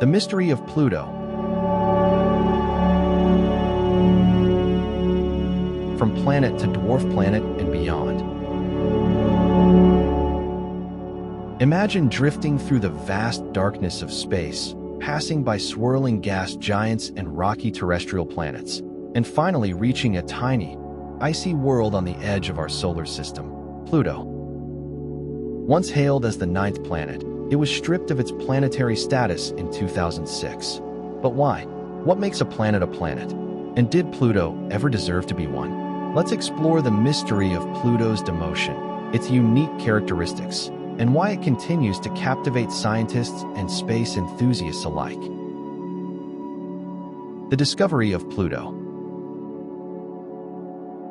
The mystery of Pluto. From planet to dwarf planet and beyond. Imagine drifting through the vast darkness of space, passing by swirling gas giants and rocky terrestrial planets, and finally reaching a tiny, icy world on the edge of our solar system, Pluto. Once hailed as the ninth planet, it was stripped of its planetary status in 2006. But why? What makes a planet a planet? And did Pluto ever deserve to be one? Let's explore the mystery of Pluto's demotion, its unique characteristics, and why it continues to captivate scientists and space enthusiasts alike. The discovery of Pluto.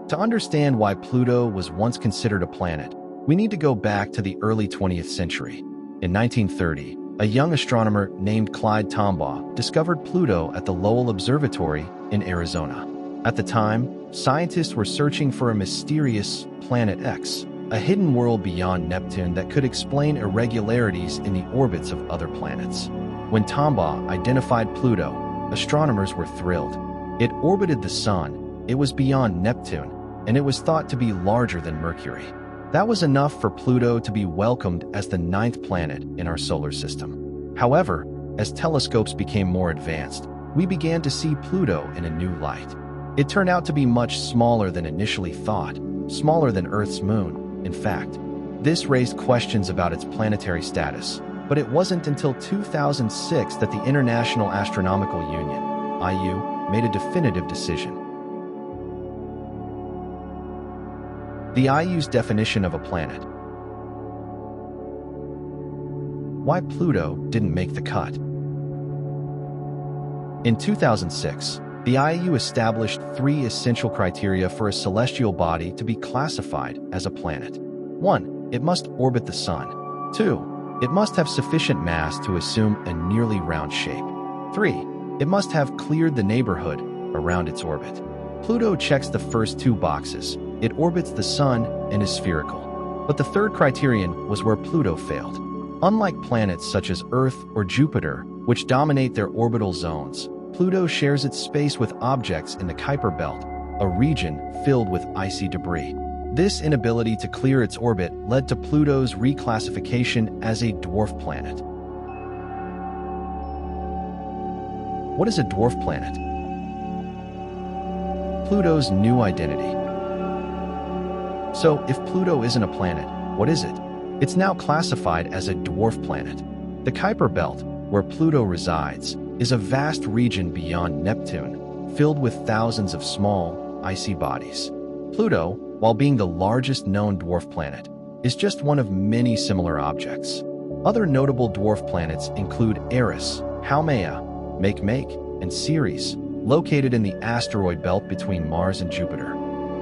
To understand why Pluto was once considered a planet, we need to go back to the early 20th century. In 1930, a young astronomer named Clyde Tombaugh discovered Pluto at the Lowell Observatory in Arizona. At the time, scientists were searching for a mysterious Planet X, a hidden world beyond Neptune that could explain irregularities in the orbits of other planets. When Tombaugh identified Pluto, astronomers were thrilled. It orbited the Sun, it was beyond Neptune, and it was thought to be larger than Mercury. That was enough for Pluto to be welcomed as the ninth planet in our solar system. However, as telescopes became more advanced, we began to see Pluto in a new light. It turned out to be much smaller than initially thought, smaller than Earth's moon, in fact. This raised questions about its planetary status, but it wasn't until 2006 that the International Astronomical Union, IU, made a definitive decision. The IU's definition of a planet. Why Pluto didn't make the cut. In 2006, the IU established 3 essential criteria for a celestial body to be classified as a planet. 1. It must orbit the Sun. 2. It must have sufficient mass to assume a nearly round shape. 3. It must have cleared the neighborhood around its orbit. Pluto checks the first 2 boxes. It orbits the Sun and is spherical. But the third criterion was where Pluto failed. Unlike planets such as Earth or Jupiter, which dominate their orbital zones, Pluto shares its space with objects in the Kuiper Belt, a region filled with icy debris. This inability to clear its orbit led to Pluto's reclassification as a dwarf planet. What is a dwarf planet? Pluto's new identity. So, if Pluto isn't a planet, what is it? It's now classified as a dwarf planet. The Kuiper Belt, where Pluto resides, is a vast region beyond Neptune, filled with thousands of small, icy bodies. Pluto, while being the largest known dwarf planet, is just one of many similar objects. Other notable dwarf planets include Eris, Haumea, Makemake, and Ceres, located in the asteroid belt between Mars and Jupiter.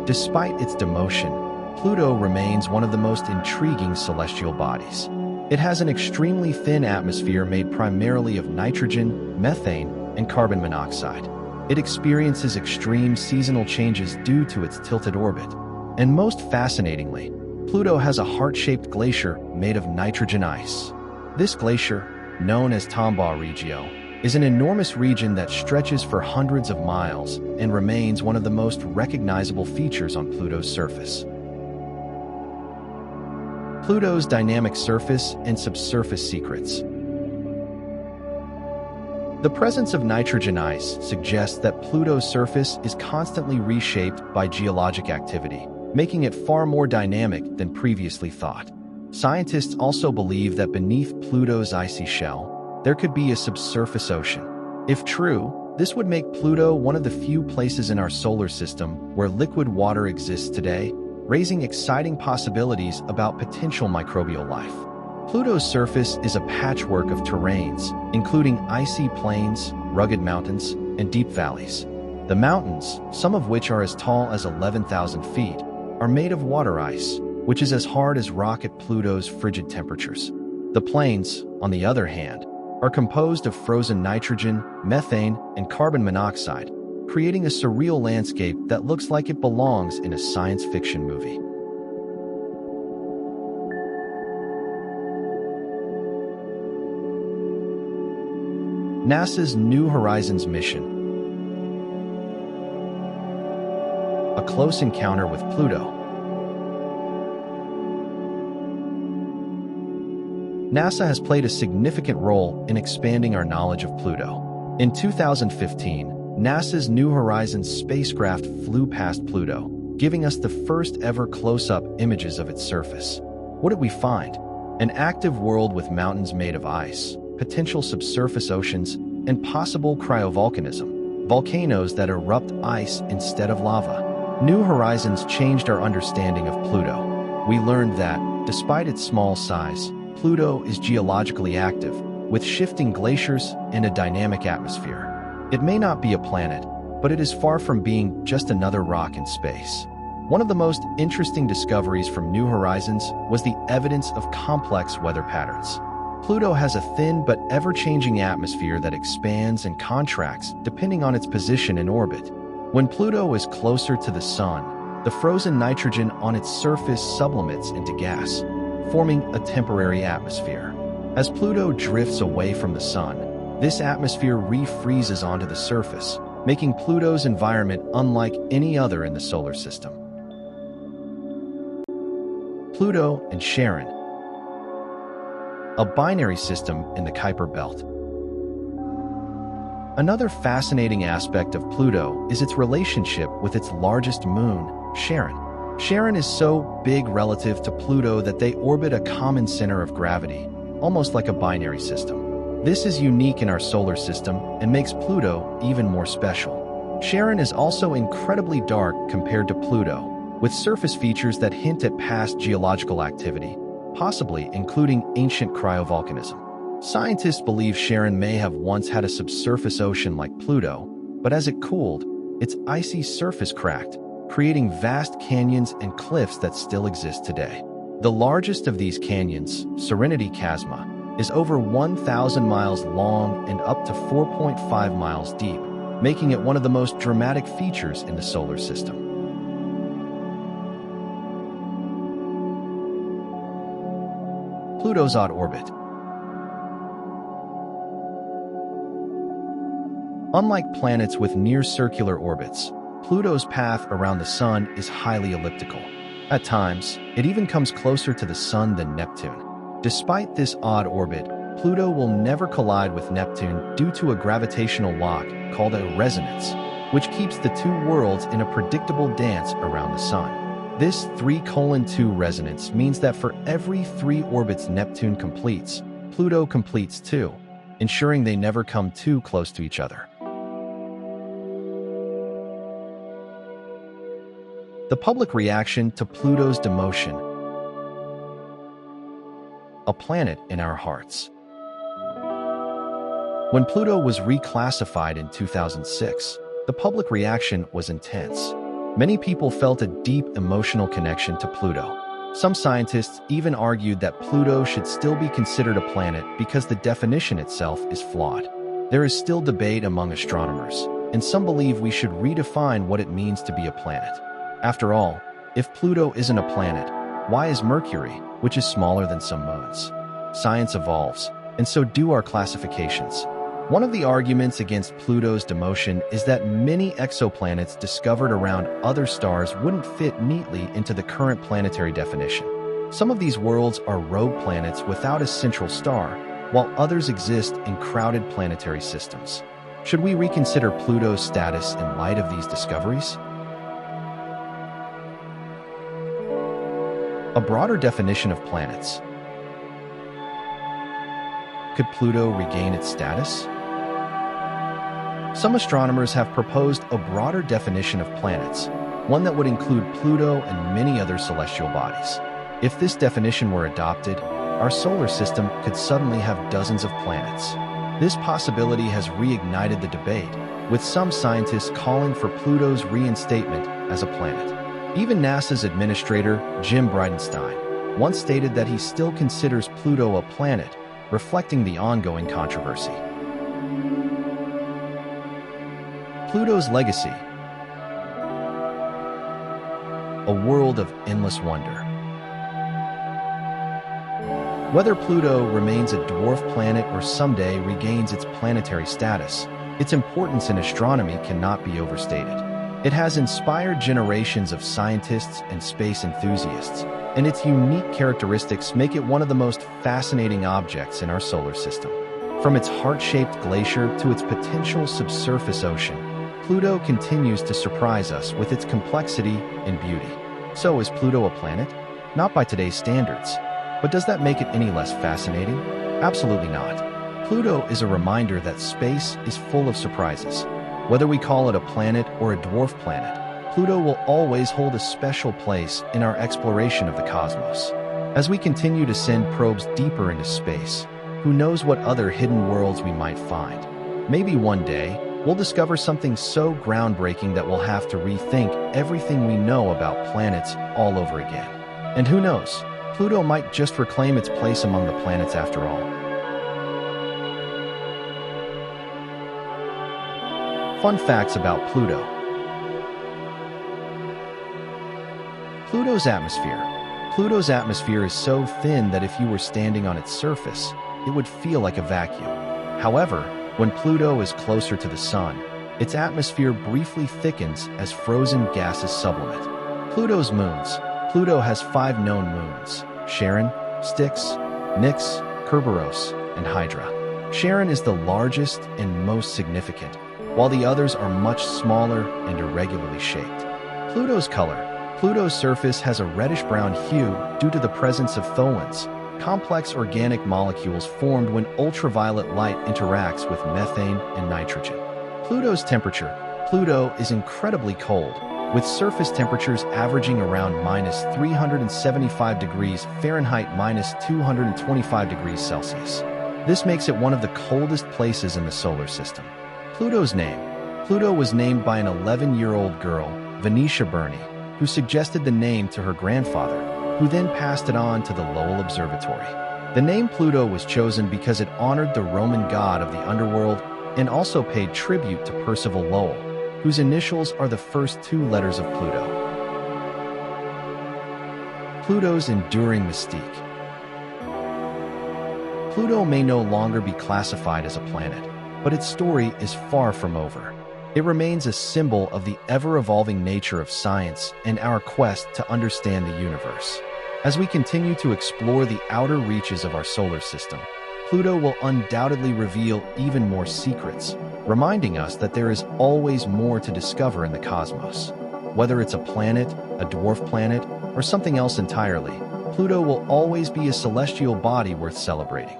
Despite its demotion, Pluto remains one of the most intriguing celestial bodies. It has an extremely thin atmosphere made primarily of nitrogen, methane, and carbon monoxide. It experiences extreme seasonal changes due to its tilted orbit. And most fascinatingly, Pluto has a heart-shaped glacier made of nitrogen ice. This glacier, known as Tombaugh Regio, is an enormous region that stretches for hundreds of miles and remains one of the most recognizable features on Pluto's surface. Pluto's dynamic surface and subsurface secrets. The presence of nitrogen ice suggests that Pluto's surface is constantly reshaped by geologic activity, making it far more dynamic than previously thought. Scientists also believe that beneath Pluto's icy shell, there could be a subsurface ocean. If true, this would make Pluto one of the few places in our solar system where liquid water exists today, raising exciting possibilities about potential microbial life. Pluto's surface is a patchwork of terrains, including icy plains, rugged mountains, and deep valleys. The mountains, some of which are as tall as 11,000 feet, are made of water ice, which is as hard as rock at Pluto's frigid temperatures. The plains, on the other hand, are composed of frozen nitrogen, methane, and carbon monoxide, creating a surreal landscape that looks like it belongs in a science fiction movie. NASA's New Horizons mission. A close encounter with Pluto. NASA has played a significant role in expanding our knowledge of Pluto. In 2015, NASA's New Horizons spacecraft flew past Pluto, giving us the first ever close-up images of its surface. What did we find? An active world with mountains made of ice, potential subsurface oceans, and possible cryovolcanism, volcanoes that erupt ice instead of lava. New Horizons changed our understanding of Pluto. We learned that, despite its small size, Pluto is geologically active, with shifting glaciers and a dynamic atmosphere. It may not be a planet, but it is far from being just another rock in space. One of the most interesting discoveries from New Horizons was the evidence of complex weather patterns. Pluto has a thin but ever-changing atmosphere that expands and contracts depending on its position in orbit. When Pluto is closer to the Sun, the frozen nitrogen on its surface sublimates into gas, forming a temporary atmosphere. As Pluto drifts away from the Sun, this atmosphere refreezes onto the surface, making Pluto's environment unlike any other in the solar system. Pluto and Charon, a binary system in the Kuiper Belt. Another fascinating aspect of Pluto is its relationship with its largest moon, Charon. Charon is so big relative to Pluto that they orbit a common center of gravity, almost like a binary system. This is unique in our solar system and makes Pluto even more special. Charon is also incredibly dark compared to Pluto, with surface features that hint at past geological activity, possibly including ancient cryovolcanism. Scientists believe Charon may have once had a subsurface ocean like Pluto, but as it cooled, its icy surface cracked, creating vast canyons and cliffs that still exist today. The largest of these canyons, Serenity Chasma, is over 1,000 miles long and up to 4.5 miles deep, making it one of the most dramatic features in the solar system. Pluto's odd orbit. Unlike planets with near-circular orbits, Pluto's path around the Sun is highly elliptical. At times, it even comes closer to the Sun than Neptune. Despite this odd orbit, Pluto will never collide with Neptune due to a gravitational lock called a resonance, which keeps the two worlds in a predictable dance around the Sun. This 3:2 resonance means that for every 3 orbits Neptune completes, Pluto completes 2, ensuring they never come too close to each other. The public reaction to Pluto's demotion. A planet in our hearts. When Pluto was reclassified in 2006, the public reaction was intense. Many people felt a deep emotional connection to Pluto. Some scientists even argued that Pluto should still be considered a planet because the definition itself is flawed. There is still debate among astronomers, and some believe we should redefine what it means to be a planet. After all, if Pluto isn't a planet, why is Mercury, which is smaller than some moons? Science evolves, and so do our classifications. One of the arguments against Pluto's demotion is that many exoplanets discovered around other stars wouldn't fit neatly into the current planetary definition. Some of these worlds are rogue planets without a central star, while others exist in crowded planetary systems. Should we reconsider Pluto's status in light of these discoveries? A broader definition of planets. Could Pluto regain its status? Some astronomers have proposed a broader definition of planets, one that would include Pluto and many other celestial bodies. If this definition were adopted, our solar system could suddenly have dozens of planets. This possibility has reignited the debate, with some scientists calling for Pluto's reinstatement as a planet. Even NASA's administrator, Jim Bridenstine, once stated that he still considers Pluto a planet, reflecting the ongoing controversy. Pluto's legacy. A world of endless wonder. Whether Pluto remains a dwarf planet or someday regains its planetary status, its importance in astronomy cannot be overstated. It has inspired generations of scientists and space enthusiasts, and its unique characteristics make it one of the most fascinating objects in our solar system. From its heart-shaped glacier to its potential subsurface ocean, Pluto continues to surprise us with its complexity and beauty. So, is Pluto a planet? Not by today's standards. But does that make it any less fascinating? Absolutely not. Pluto is a reminder that space is full of surprises. Whether we call it a planet or a dwarf planet, Pluto will always hold a special place in our exploration of the cosmos. As we continue to send probes deeper into space, who knows what other hidden worlds we might find? Maybe one day, we'll discover something so groundbreaking that we'll have to rethink everything we know about planets all over again. And who knows? Pluto might just reclaim its place among the planets after all. Fun facts about Pluto. Pluto's atmosphere. Pluto's atmosphere is so thin that if you were standing on its surface, it would feel like a vacuum. However, when Pluto is closer to the Sun, its atmosphere briefly thickens as frozen gases sublimate. Pluto's moons. Pluto has 5 known moons: Charon, Styx, Nix, Kerberos, and Hydra. Charon is the largest and most significant, while the others are much smaller and irregularly shaped. Pluto's color. Pluto's surface has a reddish-brown hue due to the presence of tholins, complex organic molecules formed when ultraviolet light interacts with methane and nitrogen. Pluto's temperature. Pluto is incredibly cold, with surface temperatures averaging around -375 degrees Fahrenheit -225 degrees Celsius. This makes it one of the coldest places in the solar system. Pluto's name. Pluto was named by an 11-year-old girl, Venetia Burney, who suggested the name to her grandfather, who then passed it on to the Lowell Observatory. The name Pluto was chosen because it honored the Roman god of the underworld and also paid tribute to Percival Lowell, whose initials are the first 2 letters of Pluto. Pluto's enduring mystique. Pluto may no longer be classified as a planet, but its story is far from over. It remains a symbol of the ever-evolving nature of science and our quest to understand the universe. As we continue to explore the outer reaches of our solar system, Pluto will undoubtedly reveal even more secrets, reminding us that there is always more to discover in the cosmos. Whether it's a planet, a dwarf planet, or something else entirely, Pluto will always be a celestial body worth celebrating.